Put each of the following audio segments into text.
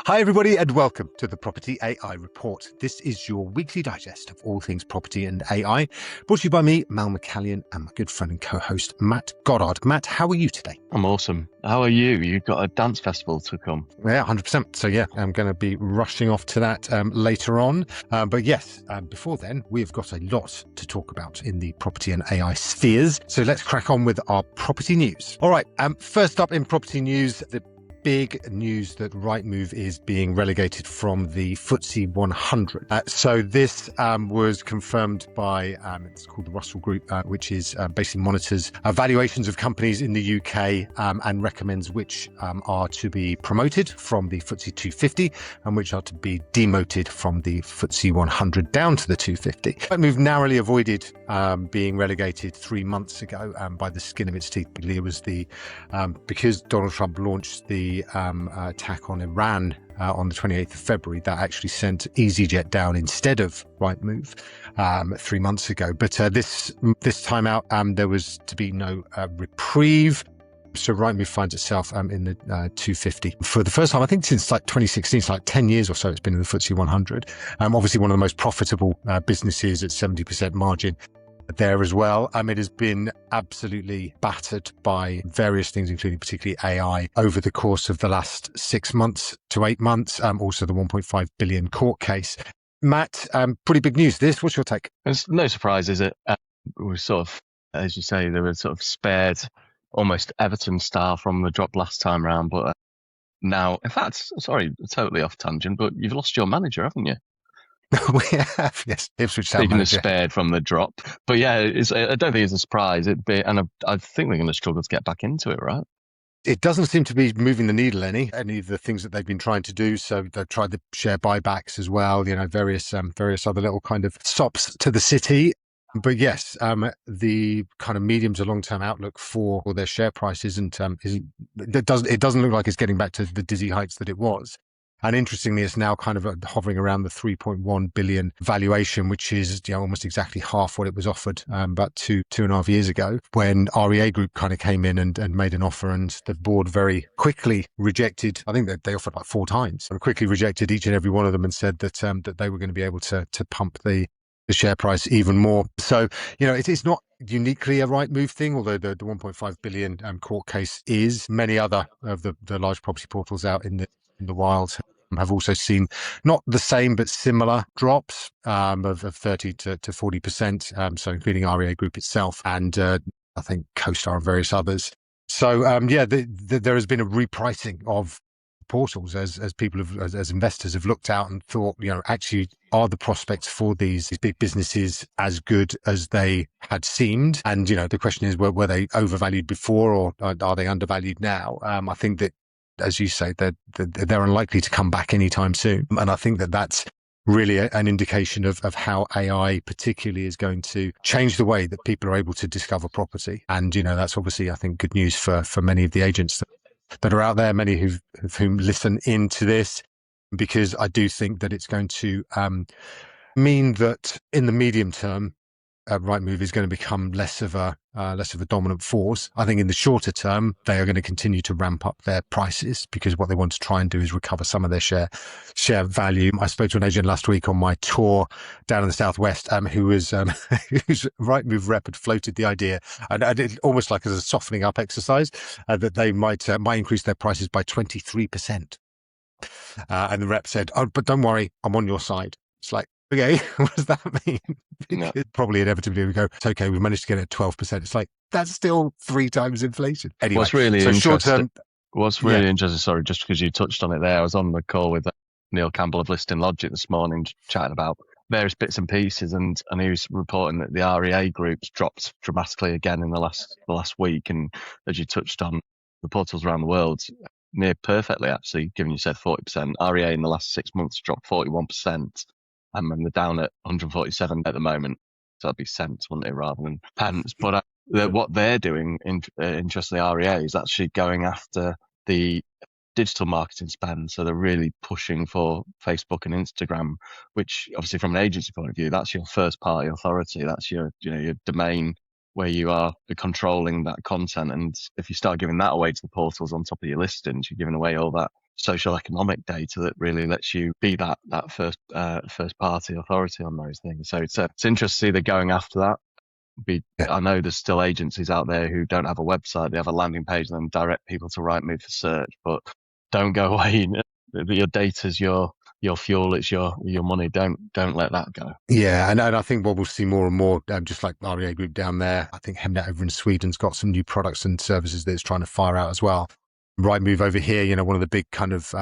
Hi, everybody, and welcome to the Property AI Report. This is your weekly digest of all things property and AI, brought to you by me, Mal McCallion, and my good friend and co-host, Matt Goddard. Matt, how are you today? I'm awesome. How are you? You've got a dance festival to come. Yeah, 100%. So yeah, I'm going to be rushing off to that later on. But yes, before then, we've got a lot to talk about in the property and AI spheres. So let's crack on with our property news. All right, first up in property news, the big news that Rightmove is being relegated from the FTSE 100. So this was confirmed by, it's called the Russell Group, which is basically monitors valuations of companies in the UK and recommends which are to be promoted from the FTSE 250 and which are to be demoted from the FTSE 100 down to the 250. Rightmove narrowly avoided being relegated 3 months ago by the skin of its teeth. It was because Donald Trump launched the attack on Iran on the 28th of February, that actually sent EasyJet down instead of Rightmove 3 months ago. But this time out, there was to be no reprieve. So Rightmove finds itself in the 250 for the first time, I think, since like 2016. It's like 10 years or so it's been in the FTSE 100. Obviously, one of the most profitable businesses at 70% margin there as well. It has been absolutely battered by various things, including particularly AI, over the course of the last 6 months to 8 months. Also, the 1.5 billion court case. Matt, pretty big news. What's your take? It's no surprise, is it? We sort of, as you say, they were sort of spared almost Everton style from the drop last time round, but now, in fact, sorry, totally off tangent, but you've lost your manager, haven't you? We have, yes. Ipswich Town Speaking of manager. spared from the drop, but yeah, I don't think it's a surprise. And I think they're going to struggle to get back into it, right? It doesn't seem to be moving the needle any of the things that they've been trying to do. So they've tried the share buybacks as well, various other little kind of stops to the city. But yes, the kind of medium to long term outlook for their share price it doesn't look like it's getting back to the dizzy heights that it was. And interestingly, it's now kind of hovering around the 3.1 billion valuation, which is almost exactly half what it was offered about two and a half years ago, when REA Group kind of came in and made an offer, and the board very quickly rejected. I think that they offered like 4 times, and quickly rejected each and every one of them, and said that that they were going to be able to pump the share price even more. So it's not uniquely a Rightmove thing, although the 1.5 billion court case is. Many other of the large property portals out in the wild have also seen not the same but similar drops of 30 to 40%, so including REA Group itself and I think CoStar and various others. So there has been a repricing of portals as people as investors have looked out and thought, actually, are the prospects for these big businesses as good as they had seemed? And the question is, were they overvalued before, or are they undervalued now? I think that, as you say, they're unlikely to come back anytime soon, and I think that that's really an indication of how AI particularly is going to change the way that people are able to discover property. And that's obviously, I think, good news for many of the agents that are out there, many of whom listen into this, because I do think that it's going to mean that in the medium term, Rightmove is going to become less of a dominant force. I think in the shorter term, they are going to continue to ramp up their prices, because what they want to try and do is recover some of their share value. I spoke to an agent last week on my tour down in the southwest, who was whose Rightmove rep had floated the idea, and it almost like as a softening up exercise, that they might increase their prices by 23%. And the rep said, "Oh, but don't worry, I'm on your side." It's like, okay, what does that mean? No. Probably inevitably we go, it's okay, we've managed to get it at 12%. It's like, that's still 3 times inflation. Anyway, What's really interesting, short-term, sorry, just because you touched on it there, I was on the call with Neil Campbell of Listing Logic this morning, chatting about various bits and pieces, and he was reporting that the REA Group's dropped dramatically again in the last week, and as you touched on, the portals around the world, near perfectly actually, given you said 40%, REA in the last 6 months dropped 41%, and they're down at 147 at the moment. So that'd be cents, wouldn't it, rather than pence? But what they're doing, interestingly, REA is actually going after the digital marketing spend. So they're really pushing for Facebook and Instagram, which obviously from an agency point of view, that's your first party authority. That's your domain where you are controlling that content. And if you start giving that away to the portals on top of your listings, you're giving away all that social economic data that really lets you be that first party authority on those things. So it's interesting to see they're going after that. I know there's still agencies out there who don't have a website; they have a landing page and then direct people to Rightmove for search. But don't go away. Your data's your fuel. It's your money. Don't let that go. Yeah, and I think what we'll see more and more, just like REA Group down there, I think Hemnet over in Sweden's got some new products and services that it's trying to fire out as well. Rightmove over here, one of the big kind of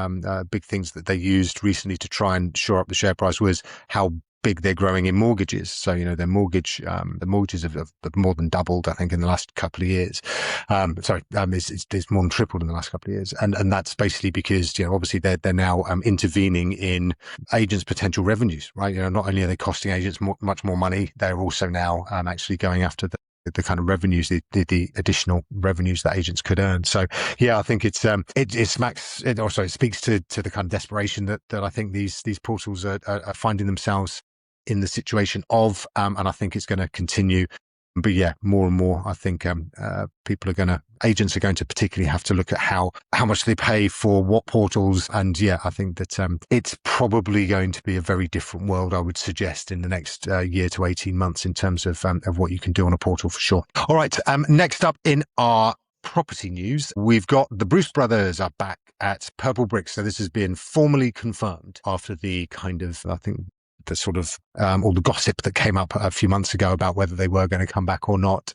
big things that they used recently to try and shore up the share price was how big they're growing in mortgages. So, their mortgages have more than doubled, I think, in the last couple of years. It's more than tripled in the last couple of years. And that's basically because, obviously they're now intervening in agents' potential revenues, right? Not only are they costing agents much more money, they're also now actually going after the kind of revenues, the additional revenues that agents could earn. So yeah, I think it speaks to the kind of desperation that I think these portals are finding themselves in the situation of, and I think it's going to continue. But yeah, more and more, I think agents are going to particularly have to look at how much they pay for what portals. And yeah, I think that it's probably going to be a very different world, I would suggest, in the next year to 18 months in terms of what you can do on a portal for sure. All right, next up in our property news, we've got the Bruce brothers are back at Purplebricks. So this has been formally confirmed after the kind of, I think, the sort of all the gossip that came up a few months ago about whether they were going to come back or not,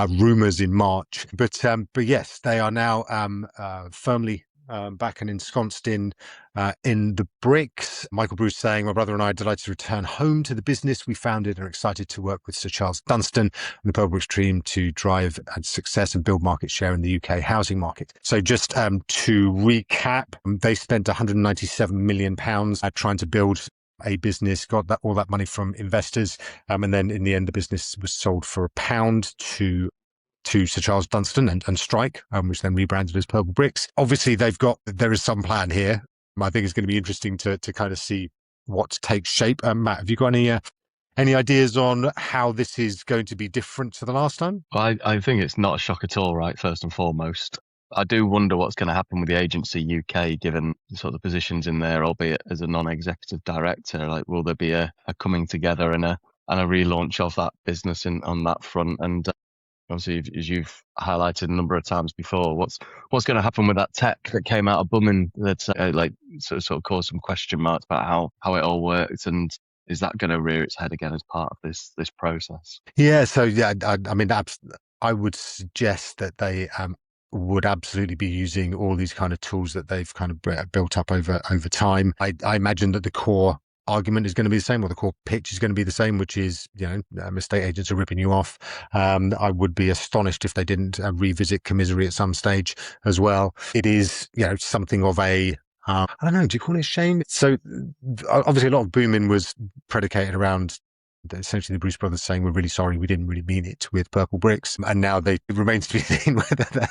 rumors in March. But yes, they are now firmly back and ensconced in the bricks. Michael Bruce saying, "My brother and I are delighted to return home to the business we founded and are excited to work with Sir Charles Dunstan and the Purplebricks team to drive success and build market share in the UK housing market." So just to recap, they spent £197 million trying to build a business, got all that money from investors, and then in the end the business was sold for £1 to Sir Charles Dunstan and Strike, which then rebranded as Purplebricks. Obviously there is some plan here. I think it's going to be interesting to kind of see what takes shape. Matt, have you got any ideas on how this is going to be different to the last time? Well, I think it's not a shock at all, right? First and foremost, I do wonder what's going to happen with the agency UK, given the sort of positions in there, albeit as a non-executive director. Like, will there be a coming together and a relaunch of that business on that front? And obviously, as you've highlighted a number of times before, what's going to happen with that tech that came out of Bumming that sort of caused some question marks about how it all works, and is that going to rear its head again as part of this process? Yeah, so yeah, I mean, I would suggest that they would absolutely be using all these kind of tools that they've kind of built up over time. I imagine that the core argument is going to be the same, or the core pitch is going to be the same, which is, estate agents are ripping you off. I would be astonished if they didn't revisit commisery at some stage as well. It is, something of a I don't know, do you call it a shame? So obviously a lot of booming was predicated around essentially the Bruce brothers saying, "We're really sorry, we didn't really mean it," with Purplebricks. And now it remains to be seen whether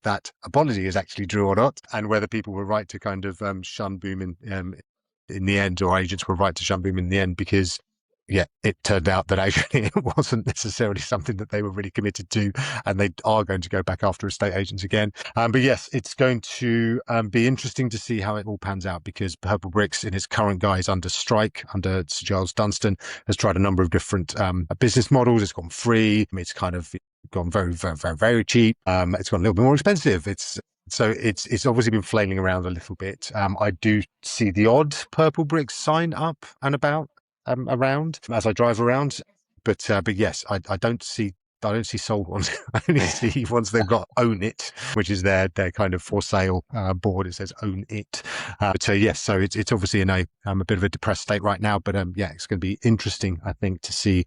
that apology is actually true or not, and whether people were right to kind of shun booming in the end, or agents were right to shun booming in the end, because yeah, it turned out that actually it wasn't necessarily something that they were really committed to, and they are going to go back after estate agents again. But yes, it's going to be interesting to see how it all pans out, because Purplebricks in its current guise under Strike, under Sir Charles Dunstan, has tried a number of different business models. It's gone free. It's kind of gone very, very, very, very cheap. It's gone a little bit more expensive. So it's obviously been flailing around a little bit. I do see the odd Purplebricks sign up and about around as I drive around, but yes, I don't see sold ones. I only see ones they've got Own It, which is their kind of for sale board. It says Own It. So yes, so it's obviously in a bit of a depressed state right now, but yeah, it's going to be interesting, I think, to see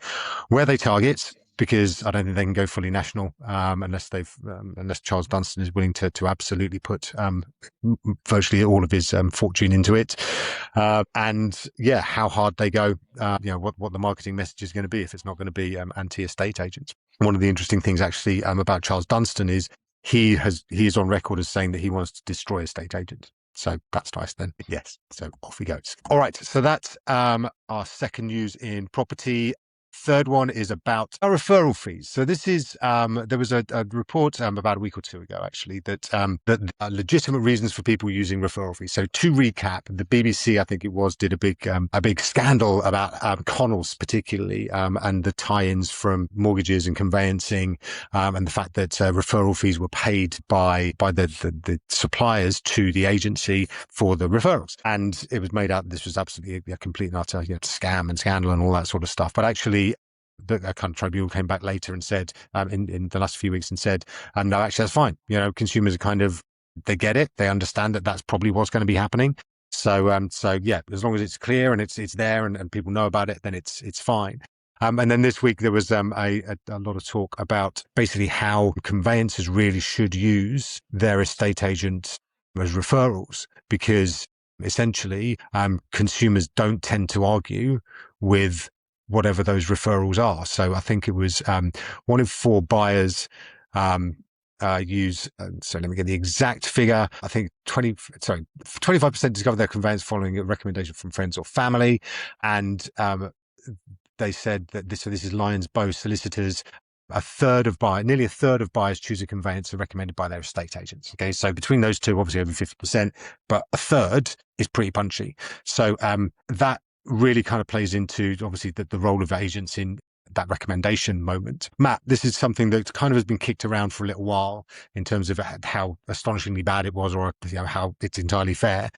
where they target, because I don't think they can go fully national unless Charles Dunstan is willing to absolutely put virtually all of his fortune into it. And yeah, how hard they go, what the marketing message is going to be, if it's not going to be anti-estate agents. One of the interesting things actually about Charles Dunstan is he is on record as saying that he wants to destroy estate agents. So that's nice then. Yes. So off he goes. All right. So that's our second news in property. Third one is about referral fees. So this is there was a report about a week or two ago, actually, that legitimate reasons for people using referral fees. So to recap, the BBC, I think it was, did a big scandal about Connells particularly, and the tie-ins from mortgages and conveyancing, and the fact that referral fees were paid by the suppliers to the agency for the referrals, and it was made out this was absolutely a complete and utter scam and scandal and all that sort of stuff. But actually, the kind of tribunal came back later and said, in the last few weeks, and said, no, actually, that's fine. Consumers are kind of, they get it. They understand that that's probably what's going to be happening. So yeah, as long as it's clear and it's there and people know about it, then it's fine. And then this week there was a lot of talk about basically how conveyancers really should use their estate agents as referrals, because essentially consumers don't tend to argue with whatever those referrals are. So I think it was 1 in 4 buyers use, so let me get the exact figure. I think 25% discover their conveyance following a recommendation from friends or family. And they said that this is Lions Bow solicitors. Nearly a third of buyers choose a conveyancer recommended by their estate agents. Okay, so between those two, obviously over 50%, but a third is pretty punchy. So that really kind of plays into obviously the role of agents in that recommendation moment. Matt, this is something that kind of has been kicked around for a little while in terms of how astonishingly bad it was, or how it's entirely fair.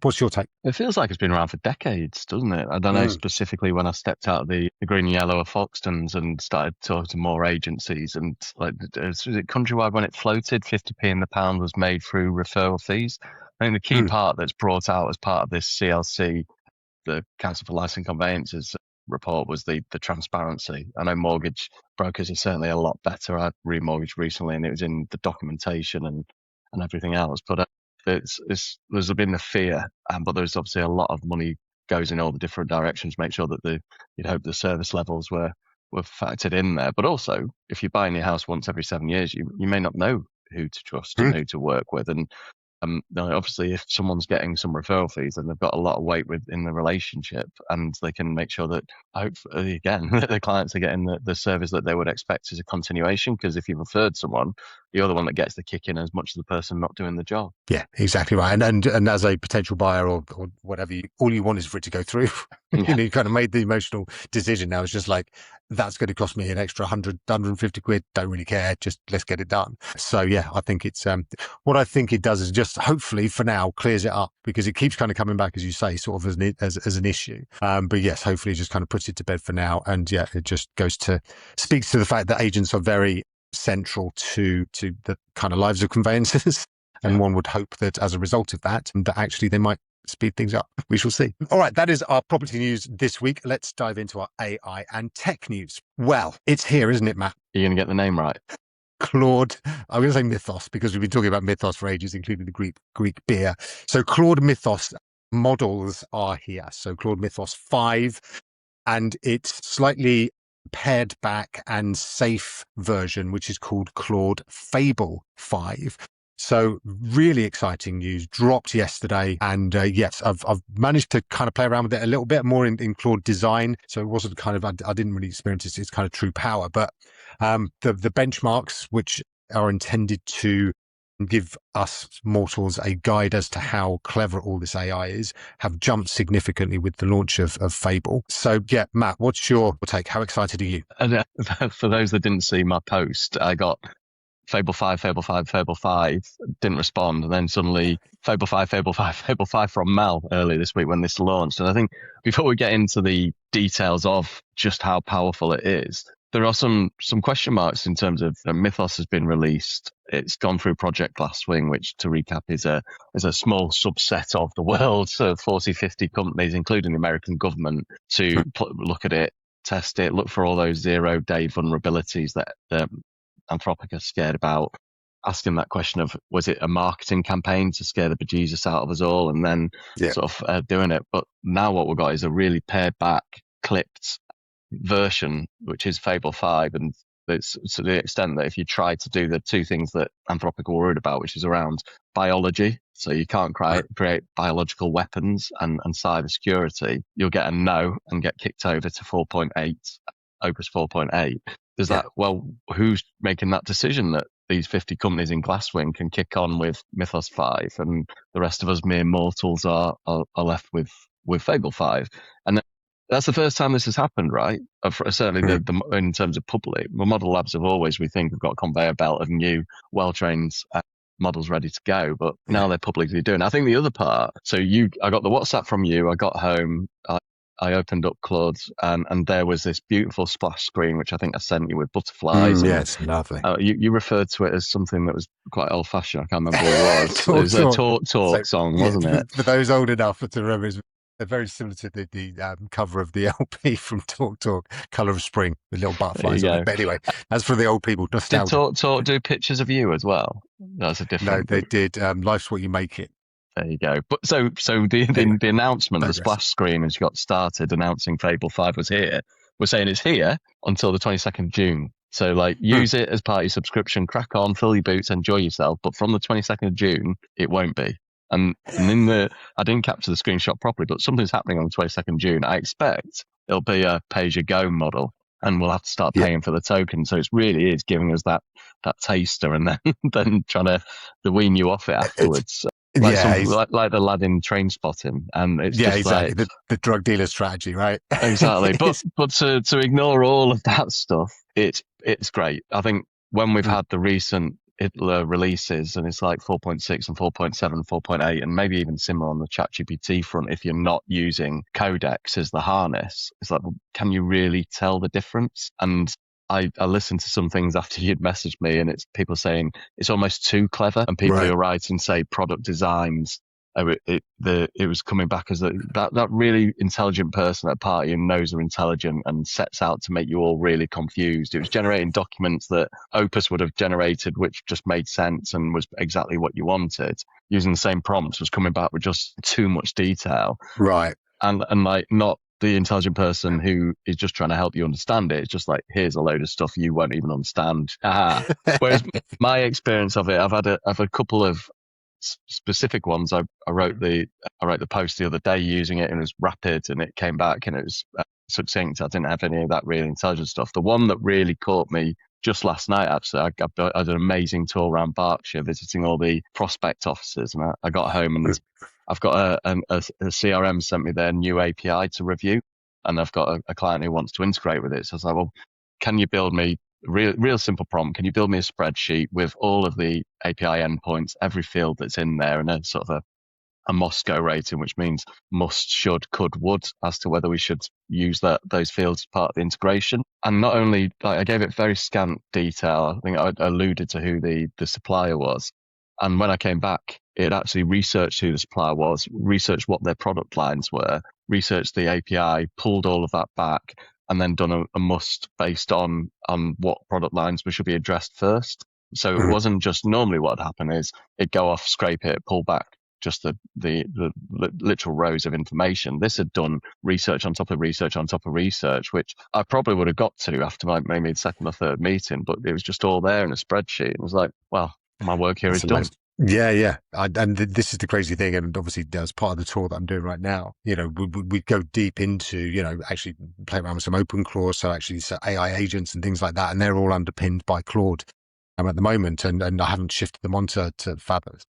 What's your take? It feels like it's been around for decades, doesn't it? I don't know specifically when I stepped out of the green and yellow of Foxtons and started talking to more agencies, and like, was it Countrywide when it floated, 50p in the pound was made through referral fees. I think the key part that's brought out as part of this CLC, the Council for Licensed Conveyancers report, was the transparency. I know mortgage brokers are certainly a lot better. I remortgaged recently and it was in the documentation and everything else, but there's been the fear, but there's obviously a lot of money goes in all the different directions, make sure that you'd hope the service levels were factored in there. But also, if you're buying your house once every 7 years, you may not know who to trust and who to work with. And obviously, if someone's getting some referral fees, then they've got a lot of weight within the relationship, and they can make sure that, hopefully, again, the clients are getting the service that they would expect as a continuation. Because if you've referred someone, you're the one that gets the kick in as much as the person not doing the job. Yeah, exactly right. And as a potential buyer or whatever, all you want is for it to go through. You kind of made the emotional decision. Now it's just like, that's going to cost me an extra 150 quid. Don't really care. Just let's get it done. So yeah, I think it's what I think it does is just hopefully for now clears it up, because it keeps kind of coming back, as you say, sort of as an issue. But yes, hopefully it just kind of puts it to bed for now. And yeah, it just speaks to the fact that agents are very central to the kind of lives of conveyancers. And one would hope that as a result of that actually they might speed things up. We shall see. All right, that is our property news this week. Let's dive into our AI and tech news. Well, it's here, isn't it, Matt? You're going to get the name right. Claude, I'm going to say Mythos, because we've been talking about Mythos for ages, including the Greek beer. So Claude Mythos models are here. So Claude Mythos 5, and it's slightly pared back and safe version, which is called Claude Fable 5. So really exciting news, dropped yesterday. And yes, I've managed to kind of play around with it a little bit more in Claude design. So it wasn't kind of, I didn't really experience its kind of true power, but the benchmarks, which are intended to give us mortals a guide as to how clever all this AI is, have jumped significantly with the launch of Fable. So yeah, Matt, what's your take? How excited are you? And for those that didn't see my post, I got Fable 5, Fable 5, Fable 5, didn't respond. And then suddenly Fable 5, Fable 5, Fable 5 from Mel earlier this week when this launched. And I think before we get into the details of just how powerful it is, there are some question marks in terms of Mythos has been released. It's gone through Project Glasswing, which, to recap, is a small subset of the world. So 40, 50 companies, including the American government, to look at it, test it, look for all those 0-day vulnerabilities that Anthropic are scared about, asking that question of, was it a marketing campaign to scare the bejesus out of us all, and then sort of doing it. But now what we've got is a really pared back, clipped version, which is Fable 5, and it's to the extent that if you try to do the two things that Anthropic are worried about, which is around biology, so you can't create biological weapons, and cyber security, you'll get a no and get kicked over to 4.8. Opus 4.8. There's that, well, who's making that decision that these 50 companies in Glasswing can kick on with Mythos 5 and the rest of us mere mortals are left with Fable 5? And that's the first time this has happened, right? Certainly in terms of public. Well, Model Labs have always, we think, have got a conveyor belt of new, well-trained models ready to go, but now they're publicly doing. I think the other part, so I got the WhatsApp from you, I got home, I opened up Claude, and there was this beautiful splash screen, which I think I sent you with butterflies. Yeah, it's lovely. You referred to it as something that was quite old-fashioned. I can't remember what it was. It was a talk song, wasn't it? For those old enough to remember, they're very similar to the cover of the LP from Talk, Colour of Spring, with little butterflies on it. But anyway, that's for the old people. Nostalgia. Did Talk do pictures of you as well? That's a different. No, they did. Life's What You Make It. There you go. But so the announcement, the splash screen as you got started announcing Fable 5 was here. We're saying it's here until the 22nd of June. So like use it as part of your subscription, crack on, fill your boots, enjoy yourself. But from the 22nd of June, it won't be. And in I didn't capture the screenshot properly, but something's happening on the 22nd of June. I expect it'll be a pay-as-you-go model, and we'll have to start paying for the token. So it really is giving us that taster, and then trying to wean you off it afterwards. Like the lad in Train Spotting, and it's just exactly like the drug dealer strategy, right? Exactly. But to ignore all of that stuff, it's great. I think when we've had the recent releases, and it's like 4.6 and 4.7, 4.8, and maybe even similar on the ChatGPT front, if you're not using Codex as the harness, it's like, well, can you really tell the difference? And I listened to some things after you'd messaged me, and it's people saying it's almost too clever, and people who are writing, say, product designs, it was coming back as that really intelligent person at a party who knows they're intelligent and sets out to make you all really confused. It was generating documents that Opus would have generated, which just made sense and was exactly what you wanted. Using the same prompts was coming back with just too much detail. Right. And like not the intelligent person who is just trying to help you understand it. It's just like, here's a load of stuff you won't even understand. Whereas my experience of it, I've had a couple of specific ones. I wrote the post the other day using it, and it was rapid, and it came back and it was succinct. I didn't have any of that really intelligent stuff. The one that really caught me just last night, actually, I had an amazing tour around Berkshire visiting all the prospect offices, and I got home and I've got a CRM sent me their new API to review, and I've got a client who wants to integrate with it. So I was like, well, can you build me real simple prompt? Can you build me a spreadsheet with all of the API endpoints, every field that's in there, and a sort of a Moscow rating, which means must, should, could, would, as to whether we should use those fields as part of the integration. And not only, I gave it very scant detail. I think I alluded to who the supplier was. And when I came back, it actually researched who the supplier was, researched what their product lines were, researched the API, pulled all of that back, and then done a must based on what product lines should be addressed first. So it wasn't just normally what would happen is it'd go off, scrape it, pull back just the literal rows of information. This had done research on top of research on top of research, which I probably would have got to after maybe the second or third meeting, but it was just all there in a spreadsheet. And it was like, well, my work here is done. Yeah. And this is the crazy thing. And obviously, as part of the tour that I'm doing right now, we go deep into, actually play around with some open clause. So AI agents and things like that. And they're all underpinned by Claude at the moment. And I haven't shifted them onto Fathom.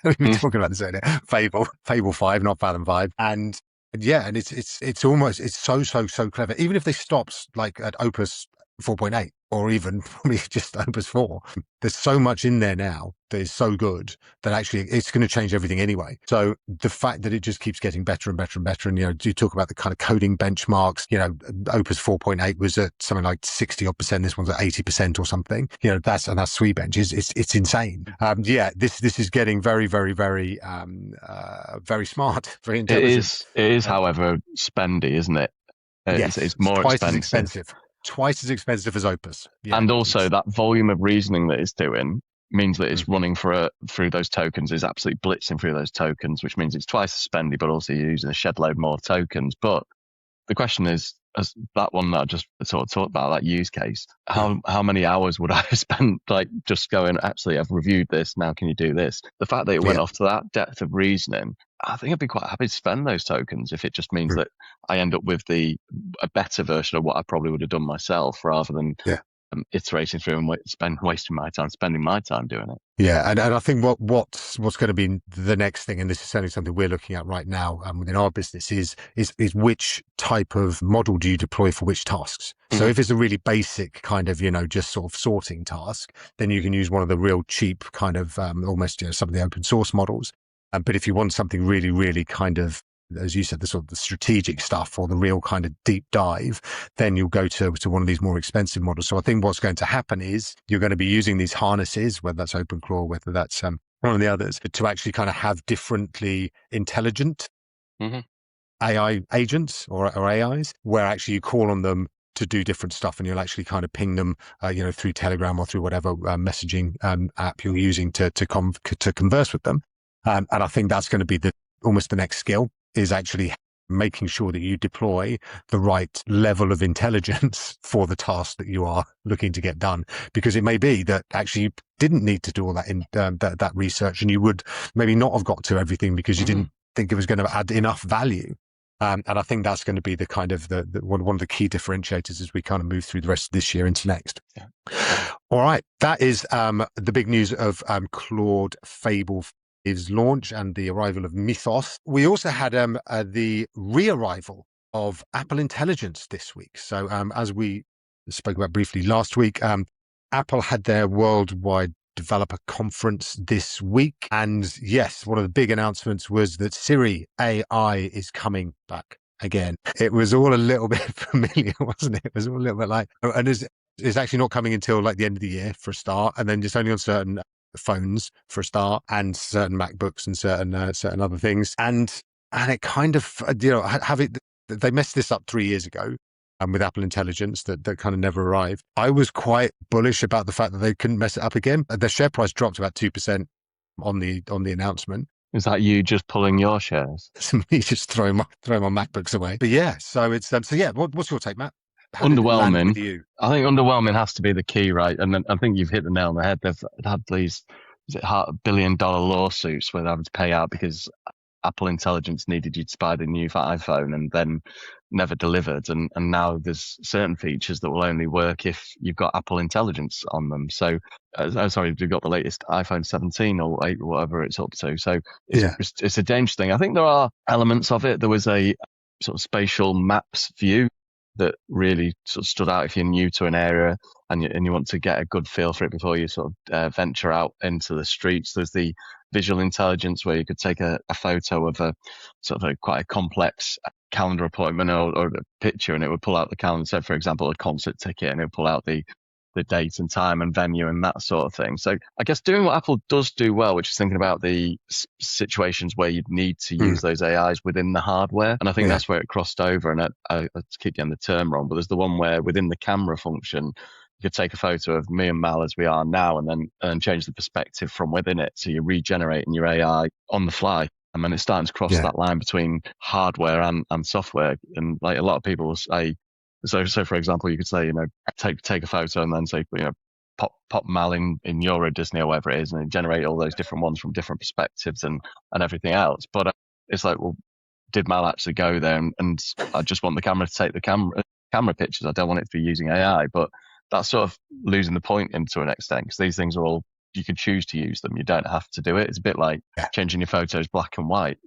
We've been talking about this earlier. Fable 5, not Fathom 5. And it's almost, it's so clever. Even if they stopped like at Opus 4.8 or even probably just Opus 4, there's so much in there now that is so good that actually it's going to change everything anyway. So the fact that it just keeps getting better and better and better, and do talk about the kind of coding benchmarks, Opus 4.8 was at something like 60% odd, this one's at 80% or something, that's Sweetbench. It's insane. This is getting very, very, very very smart, very intelligent. It is however spendy, isn't it? It's more twice expensive. Twice as expensive as Opus. Yeah, and also that volume of reasoning that it's doing means that it's running through those tokens, is absolutely blitzing through those tokens, which means it's twice as spendy, but also you're using a shed load more tokens. But the question is, as that one that I just sort of talked about, that use case, how many hours would I have spent like just going, actually, I've reviewed this, now can you do this? The fact that it went off to that depth of reasoning, I think I'd be quite happy to spend those tokens if it just means that I end up with a better version of what I probably would have done myself, rather than iterating through and wasting my time, spending my time doing it. Yeah, and I think what's going to be the next thing, and this is certainly something we're looking at right now within our business, is which type of model do you deploy for which tasks? So if it's a really basic kind of, just sort of sorting task, then you can use one of the real cheap kind of almost some of the open source models. But if you want something really, really kind of, as you said, the sort of the strategic stuff or the real kind of deep dive, then you'll go to one of these more expensive models. So I think what's going to happen is you're going to be using these harnesses, whether that's OpenClaw, whether that's one of the others, to actually kind of have differently intelligent AI agents or AIs, where actually you call on them to do different stuff, and you'll actually kind of ping them, through Telegram or through whatever messaging app you're using to converse with them. And I think that's going to be almost the next skill, is actually making sure that you deploy the right level of intelligence for the task that you are looking to get done. Because it may be that actually you didn't need to do all that in that research, and you would maybe not have got to everything because you didn't think it was going to add enough value. And I think that's going to be the kind of the one of the key differentiators as we kind of move through the rest of this year into next. Yeah. All right, that is the big news of Claude Fable is launch and the arrival of Mythos. We also had the re-arrival of Apple Intelligence this week. So as we spoke about briefly last week, Apple had their worldwide developer conference this week. And yes, one of the big announcements was that Siri AI is coming back again. It was all a little bit familiar, wasn't it? It was all a little bit like, and it's actually not coming until like the end of the year for a start, and then just only on certain phones for a start, and certain MacBooks and certain other things, and it kind of they messed this up 3 years ago, and with Apple Intelligence that kind of never arrived. I was quite bullish about the fact that they couldn't mess it up again. Their share price dropped about 2% on the announcement. Is that you just pulling your shares? It's me just throwing my MacBooks away. But yeah, so it's what's your take, Matt? Underwhelming. I think underwhelming has to be the key, right? And I think you've hit the nail on the head. They've had these $500 million lawsuits where they're having to pay out because Apple Intelligence needed you to buy the new iPhone and then never delivered. And now there's certain features that will only work if you've got Apple Intelligence on them. So, you've got the latest iPhone 17 or 8 or whatever it's up to. So it's a dangerous thing. I think there are elements of it. There was a sort of spatial maps view that really sort of stood out if you're new to an area and you want to get a good feel for it before you sort of venture out into the streets. There's the visual intelligence where you could take a photo of a sort of quite a complex calendar appointment or a picture, and it would pull out the calendar. So, for example, a concert ticket, and it would pull out the date and time and venue and that sort of thing. So I guess doing what Apple does do well, which is thinking about the situations where you'd need to use those AIs within the hardware. And I think that's where it crossed over. And I keep getting the term wrong, but there's the one where within the camera function, you could take a photo of me and Mal as we are now and then change the perspective from within it. So you're regenerating your AI on the fly. And then it's starting to cross that line between hardware and software. And like a lot of people will say, so for example, you could say, take a photo and then say, pop Mal in Euro Disney or whatever it is, and then generate all those different ones from different perspectives and everything else. But it's like, well, did Mal actually go there? And I just want the camera to take the camera pictures. I don't want it to be using AI. But that's sort of losing the point to an extent, because these things are all, you can choose to use them. You don't have to do it. It's a bit like changing your photos black and white.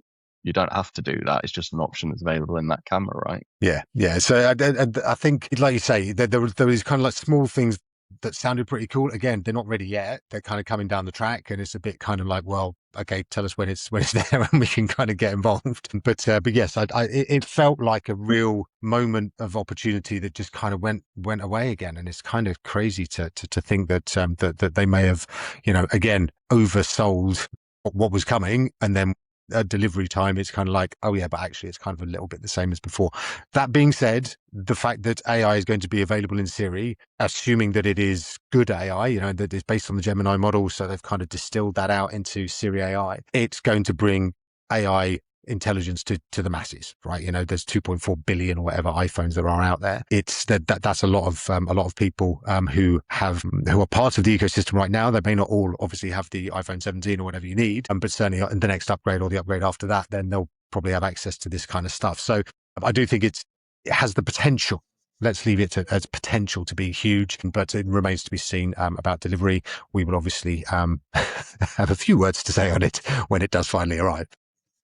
You don't have to do that. It's just an option that's available in that camera, right? Yeah. So I think, like you say, there was kind of like small things that sounded pretty cool. Again, they're not ready yet. They're kind of coming down the track, and it's a bit kind of like, well, okay, tell us when it's there, and we can kind of get involved. But yes, it felt like a real moment of opportunity that just kind of went away again, and it's kind of crazy to think that that they may have, again, oversold what was coming, and then a delivery time, it's kind of like, oh yeah, but actually it's kind of a little bit the same as before. That being said, the fact that AI is going to be available in Siri, assuming that it is good AI, that is based on the Gemini model, so they've kind of distilled that out into Siri AI, it's going to bring AI intelligence to the masses, right? There's 2.4 billion or whatever iPhones there are out there. It's that's a lot of people who are part of the ecosystem right now. They may not all obviously have the iPhone 17 or whatever you need, but certainly in the next upgrade or the upgrade after that, then they'll probably have access to this kind of stuff. So I do think it has the potential. Let's leave it as potential to be huge, but it remains to be seen about delivery. We will obviously have a few words to say on it when it does finally arrive.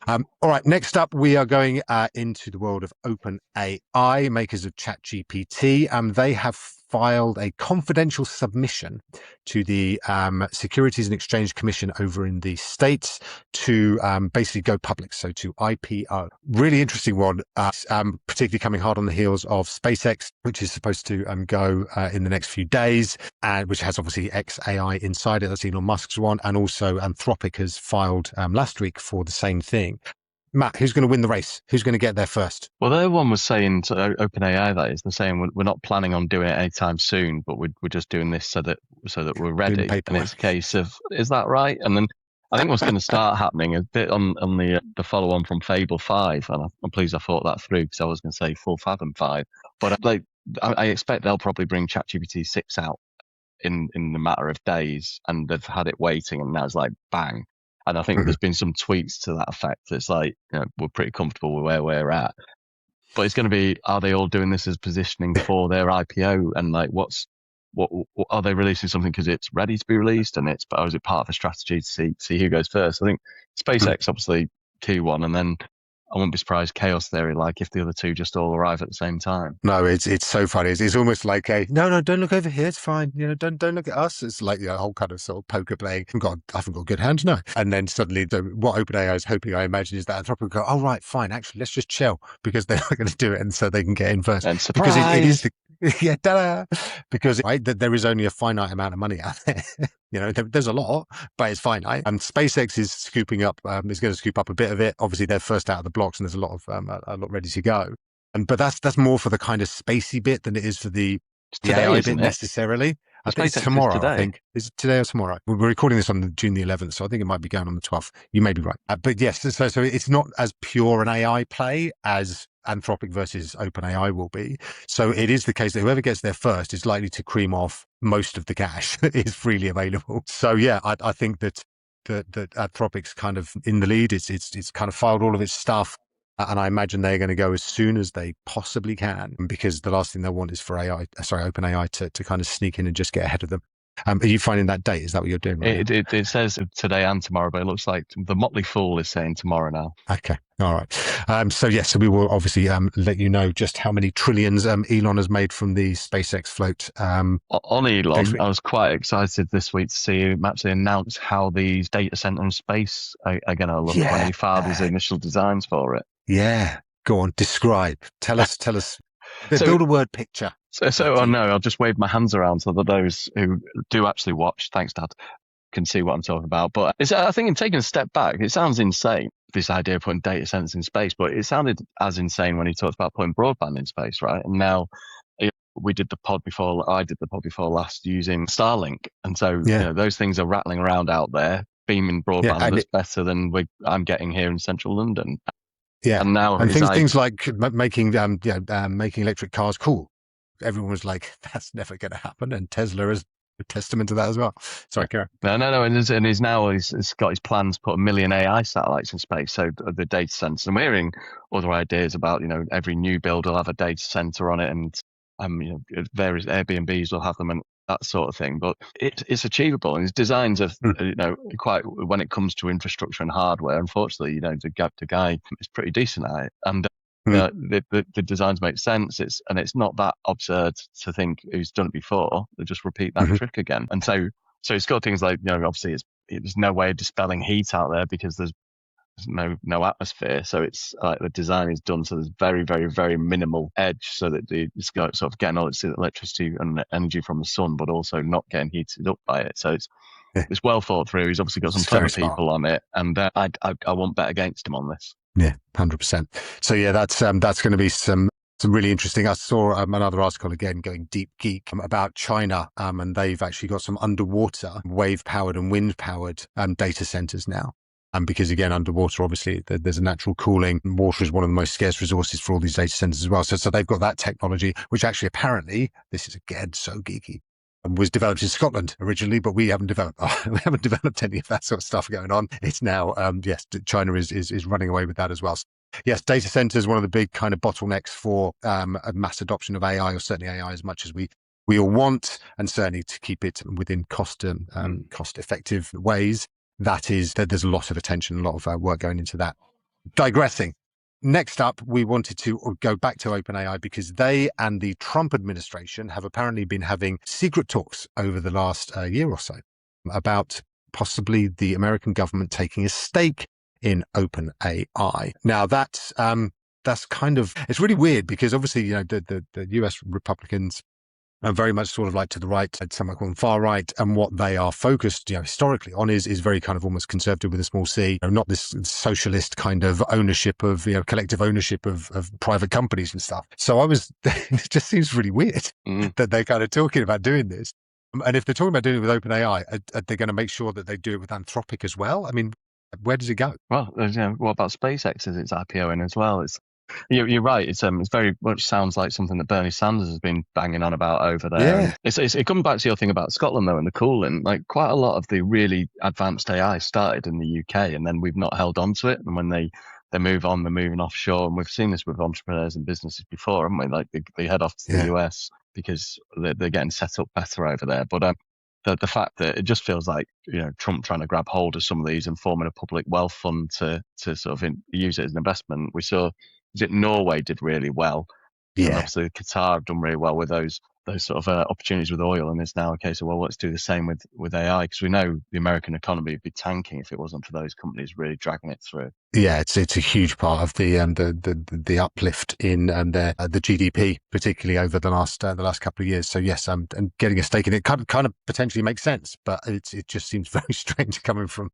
All right, next up, we are going into the world of OpenAI, makers of ChatGPT. They have filed a confidential submission to the Securities and Exchange Commission over in the States to basically go public, so to IPO. Really interesting one, particularly coming hard on the heels of SpaceX, which is supposed to go in the next few days, which has obviously XAI inside it. That's Elon Musk's one, and also Anthropic has filed last week for the same thing. Matt, who's going to win the race? Who's going to get there first? Well, their one was saying to OpenAI, that is, they're saying we're not planning on doing it anytime soon, but we're just doing this so that we're ready. And it's a case of, is that right? And then I think what's going to start happening a bit on the follow on from Fable 5, and I'm pleased I thought that through because I was going to say full Fathom 5, but I expect they'll probably bring ChatGPT 6 out in the matter of days, and they've had it waiting, and now it's like bang. And I think there's been some tweets to that effect. It's like, we're pretty comfortable with where we're at. But it's going to be, are they all doing this as positioning for their IPO? And like, what are they releasing something because it's ready to be released? And or is it part of a strategy to see who goes first? I think SpaceX obviously Q1, and then I wouldn't be surprised chaos theory, like if the other two just all arrive at the same time. No, it's so funny. It's almost like no, don't look over here. It's fine. Don't look at us. It's like a whole kind of sort of poker playing. I haven't got good hands, no. And then suddenly, what OpenAI is hoping, I imagine, is that Anthropic will go, oh right, fine. Actually, let's just chill because they're not going to do it, and so they can get in first. And surprise! Because it is yeah, ta-da! Because there is only a finite amount of money out there. There's a lot, but it's finite. And SpaceX is scooping up. Is going to scoop up a bit of it. Obviously, they're first out of the blocks, and there's a lot ready to go. But that's more for the kind of spacey bit than it is for the AI bit necessarily. I think it's tomorrow. I think is it today or tomorrow? We're recording this on June the 11th, so I think it might be going on the 12th. You may be right, but yes. So it's not as pure an AI play as Anthropic versus OpenAI will be. So it is the case that whoever gets there first is likely to cream off most of the cash that is freely available. So yeah, I think that Anthropic's kind of in the lead. It's kind of filed all of its stuff. And I imagine they're going to go as soon as they possibly can, because the last thing they want is for OpenAI to kind of sneak in and just get ahead of them. Are you finding that date? Is that what you're doing? Right it says today and tomorrow, but it looks like the Motley Fool is saying tomorrow now. Okay. All right. So we will obviously let you know just how many trillions Elon has made from the SpaceX float. On Elon, I was quite excited this week to see him actually announce how these data center in space are going to look when he filed his initial designs for it. Yeah. Go on. Describe. Tell us. Build a word picture. So I know I'll just wave my hands around so that those who do actually watch, thanks Dad, can see what I'm talking about. But I think in taking a step back, it sounds insane, this idea of putting data centers in space, but it sounded as insane when he talked about putting broadband in space, right? And now I did the pod before last using Starlink. And so those things are rattling around out there, beaming broadband that's better than I'm getting here in central London. Yeah, and now things like making electric cars cool. Everyone was like, "That's never going to happen," and Tesla is a testament to that as well. Sorry, Karen. No, and he's got his plans to put 1 million AI satellites in space, so the data centers. And we're hearing other ideas about every new build will have a data center on it, and various Airbnbs will have them, and that sort of thing. But it's achievable, and his designs are quite, when it comes to infrastructure and hardware. Unfortunately, the guy is pretty decent at it, and the designs make sense. It's not that absurd to think who's done it before. They just repeat that trick again, and so it's got things like obviously there's no way of dispelling heat out there because there's no atmosphere, so it's like the design is done so there's very, very, very minimal edge, so that it's got sort of getting all its electricity and energy from the sun, but also not getting heated up by it. So it's well thought through. He's obviously got some clever people on it, and I won't bet against him on this. Yeah, 100%. So yeah, that's going to be some really interesting. I saw another article again going deep geek about China, and they've actually got some underwater wave powered and wind powered data centers now. And because again, underwater, obviously there's a natural cooling. Water is one of the most scarce resources for all these data centers as well. So they've got that technology, which actually apparently, this is again so geeky, was developed in Scotland originally, but we haven't developed any of that sort of stuff going on. It's now, yes, China is running away with that as well. So, yes, data centers, one of the big kind of bottlenecks for a mass adoption of AI, or certainly AI as much as we all want, and certainly to keep it within cost effective ways. There's a lot of attention, a lot of work going into that. Digressing. Next up, we wanted to go back to OpenAI because they and the Trump administration have apparently been having secret talks over the last year or so about possibly the American government taking a stake in OpenAI. Now that's kind of, it's really weird because obviously, the US Republicans are very much sort of like to the right, some might call them far right, and what they are focused, historically on is very kind of almost conservative with a small c, not this socialist kind of ownership of, collective ownership of private companies and stuff. So it just seems really weird that they're kind of talking about doing this. And if they're talking about doing it with OpenAI, are they going to make sure that they do it with Anthropic as well? I mean, where does it go? Well, what about SpaceX as its IPO as well? You're right. It's very much sounds like something that Bernie Sanders has been banging on about over there. Yeah. It comes back to your thing about Scotland though, and the cooling. Like quite a lot of the really advanced AI started in the UK, and then we've not held on to it. And when they move on, they're moving offshore, and we've seen this with entrepreneurs and businesses before, haven't we? Like they head off to the US because they're getting set up better over there. But the fact that it just feels like Trump trying to grab hold of some of these and forming a public wealth fund to sort of use it as an investment. We saw. Is it Norway did really well? Yeah. And obviously Qatar have done really well with those sort of opportunities with oil. And it's now a case of, well, let's do the same with AI, because we know the American economy would be tanking if it wasn't for those companies really dragging it through. Yeah, it's a huge part of the uplift in the GDP, particularly over the last couple of years. So yes, and getting a stake in it kind of potentially makes sense, but it just seems very strange coming from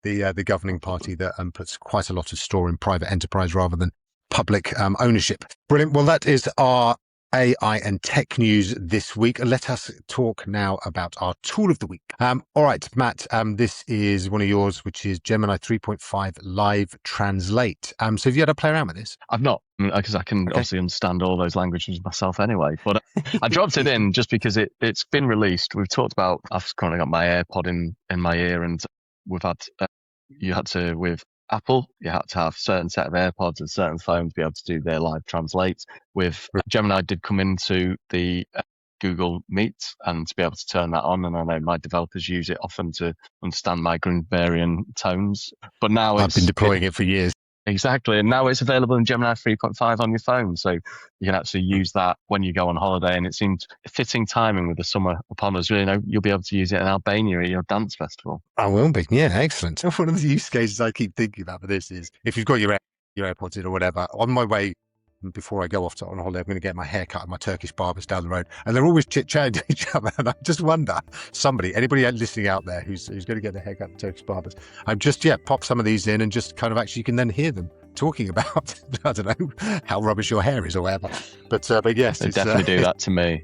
the governing party that puts quite a lot of store in private enterprise rather than public ownership. Brilliant. Well, that is our AI and tech news this week. Let us talk now about our tool of the week. All right, Matt, this is one of yours, which is Gemini 3.5 Live Translate. So have you had a play around with this? I've not, because I can obviously understand all those languages myself anyway. But I dropped it in just because it's been released. We've talked about, I've currently got my AirPod in my ear, and we've had, you had to, with Apple, you had to have a certain set of AirPods and certain phones to be able to do their live translate. With Gemini did come into the Google Meet and to be able to turn that on. And I know my developers use it often to understand my Greenbergian tones. But now I've been deploying it for years. Exactly. And now it's available in Gemini 3.5 on your phone. So you can actually use that when you go on holiday. And it seemed fitting timing with the summer upon us. You'll be able to use it in Albania at your dance festival. I will be. Yeah, excellent. One of the use cases I keep thinking about for this is if you've got your AirPods in or whatever, on my way, before I go off on holiday, I'm going to get my hair cut at my Turkish barbers down the road, and they're always chit-chatting to each other. And I just wonder, anybody listening out there who's going to get their hair cut at Turkish barbers, I'm just, pop some of these in and just kind of actually, you can then hear them talking about, I don't know, how rubbish your hair is or whatever. But yes. They definitely do that to me.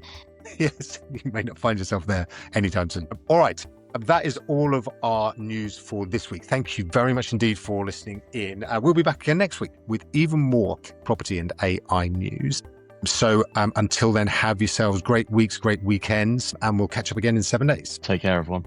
Yes, you may not find yourself there anytime soon. All right. That is all of our news for this week. Thank you very much indeed for listening in. We'll be back again next week with even more property and AI news. So until then, have yourselves great weeks, great weekends, and we'll catch up again in 7 days. Take care, everyone.